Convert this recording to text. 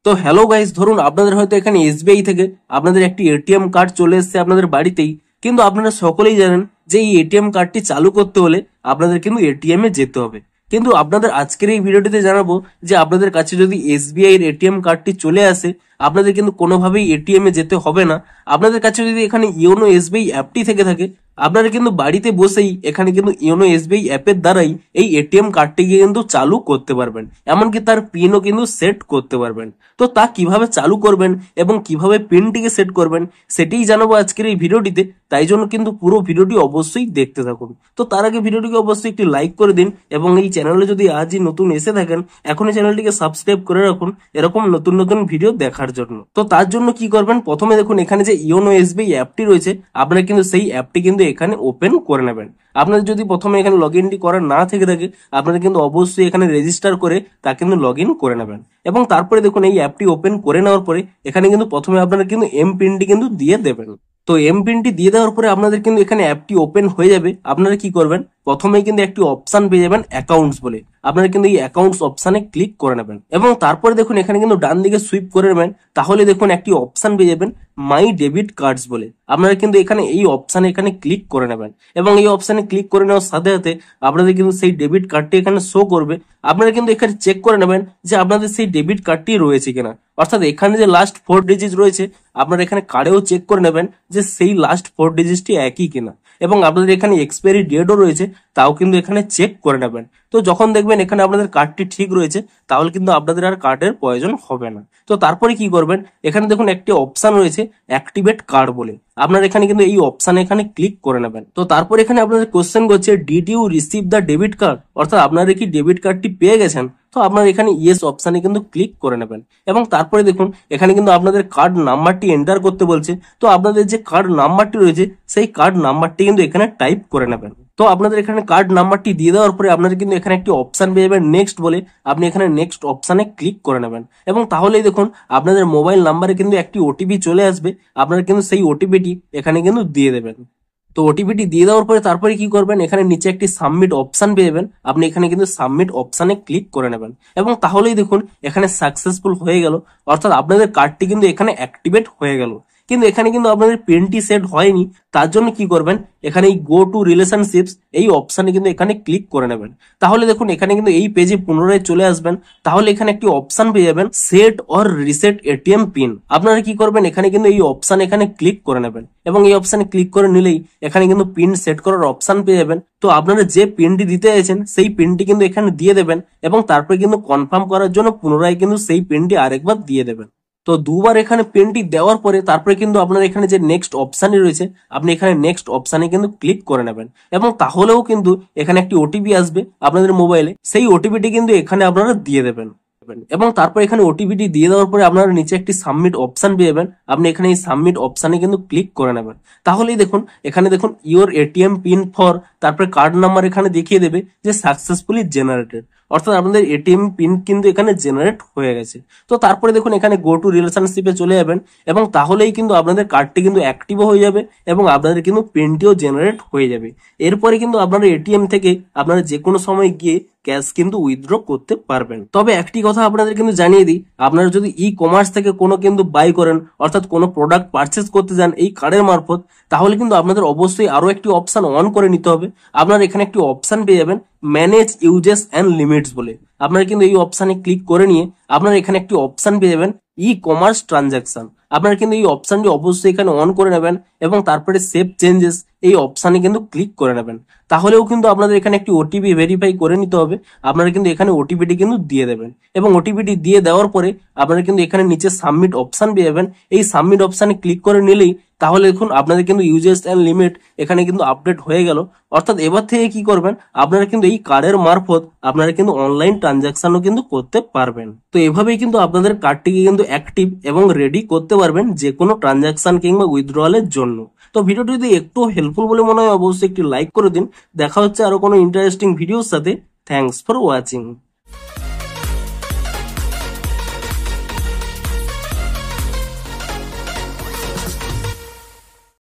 তো hello guys, ধরুন আপনাদের হয়তো এখানে এসবিআই থেকে আপনাদের একটি এটিএম কার্ড চলে এসেছে আপনাদের বাড়িতেই, কিন্তু আপনারা সকলেই জানেন যে এই এটিএম কার্ডটি চালু করতে হলে আপনাদের কিন্তু এটিএম এ যেতে হবে। কিন্তু আপনাদের আজকের এই ভিডিওটিতে জানাবো যে আপনাদের কাছে যদি এসবিআই এর এটিএম কার্ডটি চলে আসে, আপনাদের কিন্তু কোনোভাবেই এটিএম এ যেতে হবে না। আপনাদের কাছে যদি এখানে ইওনো এসবিআই অ্যাপটি থেকে থাকে, আপনারা কিন্তু বাড়িতে বসেই এখানে কিন্তু ইওনো এসবিআই অ্যাপের দ্বারাই এই এটিএম কার্ডটিকে কিন্তু চালু করতে পারবেন, এমনকি তার পিনও কিন্তু সেট করতে পারবেন। তো তা কিভাবে চালু করবেন এবং কিভাবে পিনটিকে সেট করবেন সেটাই জানাবো আজকের এই ভিডিওটিতে। তাই জন্য কিন্তু পুরো ভিডিওটি অবশ্যই দেখতে থাকুন। তো তার আগে ভিডিওটিকে অবশ্যই একটি লাইক করে দিন এবং এই চ্যানেলে যদি আজই নতুন এসে থাকেন, এখনই চ্যানেলটিকে সাবস্ক্রাইব করে রাখুন এরকম নতুন নতুন ভিডিও দেখার জন্য। তো তার জন্য কি করবেন, প্রথমে দেখুন এখানে যে ইওনো এসবিআই অ্যাপটি রয়েছে, আপনারা কিন্তু সেই অ্যাপটি কিন্তু এখানে ওপেন করে নেবেন। আপনাদের যদি প্রথমে এখানে লগ ইনটি করা না থেকে থাকে, আপনারা কিন্তু অবশ্যই এখানে রেজিস্টার করে তা কিন্তু লগ ইন করে নেবেন। এবং তারপরে দেখুন এই অ্যাপটি ওপেন করে নেওয়ার পরে এখানে কিন্তু প্রথমে আপনারা কিন্তু এম পিনটি কিন্তু দিয়ে দেবেন। তো এম পিনটি দিয়ে দেওয়ার পরে আপনাদের কিন্তু এখানে অ্যাপটি ওপেন হয়ে যাবে। আপনারা কি করবেন, প্রথমেই কিন্তু একটি অপশন পেয়ে যাবেন অ্যাকাউন্টস বলে, আপনারা কিন্তু এই অ্যাকাউন্টস অপশনে ক্লিক করে নেবেন এবং তারপরে দেখুন এখানে কিন্তু ডান দিকে সুইপ করে নেবেন। তাহলে দেখুন একটি অপশন পেয়ে যাবেন মাই ডেবিট কার্ডস বলে, আপনারা কিন্তু এখানে এই অপশনে এখানে ক্লিক করে নেবেন এবং এই অপশনে ক্লিক করে নেওয়ার সাথে সাথে আপনাদের কিন্তু সেই ডেবিট কার্ডটি এখানে শো করবে। আপনারা কিন্তু এখানে চেক করে নেবেন যে আপনাদের সেই ডেবিট কার্ডটি রয়েছে কিনা, অর্থাৎ এখানে যে লাস্ট 4 ডিজিট রয়েছে আপনারা এখানে কার্ডেও চেক করে নেবেন যে সেই লাস্ট 4 ডিজিটটি একই কিনা, এবং আপনাদের এখানে এক্সপায়ারি ডেটও রয়েছে তাও কিন্তু এখানে চেক করে নেবেন। তো যখন দেখবেন এখানে আপনাদের কার্ডটি ঠিক রয়েছে, তাহলে কিন্তু আপনাদের আর কার্ডের প্রয়োজন হবে না। তো তারপরে কি করবেন, এখানে দেখুন একটি অপশন রয়েছে অ্যাক্টিভেট কার্ড বলে, আপনারা এখানে কিন্তু এই অপশনে এখানে ক্লিক করে নেবেন। তো তারপরে এখানে আপনাদের কোশ্চেন করছে did you receive the debit card, অর্থাৎ আপনারা কি ডেবিট কার্ডটি পেয়ে গেছেন। তো আপনারা এখানে ইয়েস অপশনে কিন্তু ক্লিক করে নেবেন এবং তারপরে দেখুন এখানে কিন্তু আপনাদের কার্ড নাম্বারটি এন্টার করতে বলছে। তো আপনাদের যে কার্ড নাম্বারটি রয়েছে সেই কার্ড নাম্বারটি কিন্তু এখানে টাইপ করে নেবেন। তো আপনাদের এখানে কার্ড নাম্বারটি দিয়ে দেওয়ার পরে আপনারা কিন্তু এখানে একটি অপশন পেয়ে যাবেন নেক্সট বলে, আপনি এখানে নেক্সট অপশনে ক্লিক করে নেবেন এবং তাহলেই দেখুন আপনাদের মোবাইল নাম্বারে কিন্তু একটি ওটিপি চলে আসবে, আপনারা কিন্তু সেই ওটিপিটি এখানে কিন্তু দিয়ে দেবেন। তো ওটিপিটি দিয়ে দেওয়ার পরে তারপরে কি করবেন, এখানে নিচে একটি সাবমিট অপশন পেয়ে যাবেন, আপনি এখানে কিন্তু সাবমিট অপশনে ক্লিক করে নেবেন এবং তাহলেই দেখুন এখানে সাকসেসফুল হয়ে গেল, অর্থাৎ আপনাদের কার্ডটি কিন্তু এখানে অ্যাক্টিভেট হয়ে গেল। কিন্তু এখানে কিন্তু আপনাদের পিনটি সেট হয়নি, তার জন্য কি করবেন, এখানে এই গো টু রিলেশনশিপস এই অপশনে কিন্তু এখানে ক্লিক করে নেবেন। তাহলে দেখুন এখানে কিন্তু এই পেজে পুনরায় চলে আসবেন। তাহলে এখানে একটি অপশন পেয়ে যাবেন set or reset ATM pin, আপনারা কি করবেন এখানে কিন্তু এই অপশন এখানে ক্লিক করে নেবেন এবং এই অপশনে ক্লিক করে নিলেই এখানে কিন্তু পিন সেট করার অপশন পেয়ে যাবেন। তো আপনারা যে পিনটি দিতে চাইছেন সেই পিনটি কিন্তু এখানে দিয়ে দেবেন এবং তারপরে কিন্তু কনফার্ম করার জন্য পুনরায় কিন্তু সেই পিনটি আরেকবার দিয়ে দেবেন। তো দুবার এখানে পিনটি দেওয়ার পরে তারপরে কিন্তু আপনার এখানে যে নেক্সট অপশানটি রয়েছে আপনি এখানে নেক্সট অপশানে কিন্তু ক্লিক করে নেবেন এবং তাহলেও কিন্তু এখানে একটি ওটিপি আসবে আপনাদের মোবাইলে, সেই ওটিপিটি কিন্তু এখানে আপনারা দিয়ে দেবেন এবং তারপর এখানে ওটিপিটি দিয়ে দেওয়ার পরে আপনারা নিচে একটি সাবমিট অপশন পেয়ে যাবেন, আপনি এখানে এই সাবমিট অপশনে কিন্তু ক্লিক করে নেবেন। তাহলেই দেখুন এখানে দেখুন ইওর এটিএম পিন ফর তারপরে কার্ড নাম্বার এখানে দেখিয়ে দেবে যে সাকসেসফুলি জেনারেটেড, অর্থাৎ আপনাদের এটিএম পিন কিন্তু এখানে জেনারেট হয়ে গেছে। তো তারপরে দেখুন এখানে গো টু রিলেশনশিপে চলে যাবেন এবং তাহলেই কিন্তু আপনাদের কার্ডটি কিন্তু অ্যাক্টিভও হয়ে যাবে এবং আপনাদের কিন্তু পিনটিও জেনারেট হয়ে যাবে। এরপরে কিন্তু আপনারা এটিএম থেকে আপনারা যে কোনো সময় গিয়ে ক্যাশ কিন্তু উইথড্র করতে পারবেন। তবে একটি কথা আপনাদের কিন্তু জানিয়ে দিই, আপনারা যদি ই কমার্স থেকে কোনো কিন্তু বাই করেন, অর্থাৎ কোনো প্রোডাক্ট পারচেস করতে যান এই কার্ডের মারফত, তাহলে কিন্তু আপনাদের অবশ্যই আরো একটি অপশন অন করে নিতে হবে। আপনারা এখানে একটি অপশন পেয়ে যাবেন ম্যানেজ ইউজেস অ্যান্ড লিমিটস বলে, আপনারা কিন্তু এই অপশনে ক্লিক করে নিয়ে আপনারা এখানে একটি অপশন পেয়ে যাবেন ই কমার্স ট্রানজাকশন, আপনারা কিন্তু এই অপশনটি অবশ্যই এখানে অন করে নেবেন এবং তারপরে সেভ চেঞ্জেস এই অপশনে কিন্তু ক্লিক করে নেবেন। তাহলেও কিন্তু আপনাদের এখানে একটি ওটিপি ভেরিফাই করে নিতে হবে, আপনারা কিন্তু এখানে ওটিপিটি কিন্তু দিয়ে দেবেন এবং ওটিপিটি দিয়ে দেওয়ার পরে আপনারা কিন্তু এখানে নিচে সাবমিট অপশন পেয়ে যাবেন, এই সাবমিট অপশনে ক্লিক করে নিলেই তাহলে দেখুন আপনাদের কিন্তু ইউজেস অ্যান্ড লিমিট এখানে কিন্তু আপডেট হয়ে গেল। অর্থাৎ এবার থেকে কি করবেন, আপনারা কিন্তু এই কার্ডের মারফত আপনারা কিন্তু অনলাইন ট্রানজাকশনও কিন্তু করতে পারবেন। তো এভাবেই কিন্তু আপনাদের কার্ডটিকে কিন্তু অ্যাক্টিভ এবং রেডি করতে পারবেন যে কোনো ট্রানজাকশন কিংবা উইথড্রয়ালের জন্য। তো ভিডিওটি যদি একটু হেল্পফুল বলে মনে হয় অবশ্যই একটি লাইক করে দিন। দেখা হচ্ছে আরো কোনো ইন্টারেস্টিং ভিডিওর সাথে। Thanks for watching.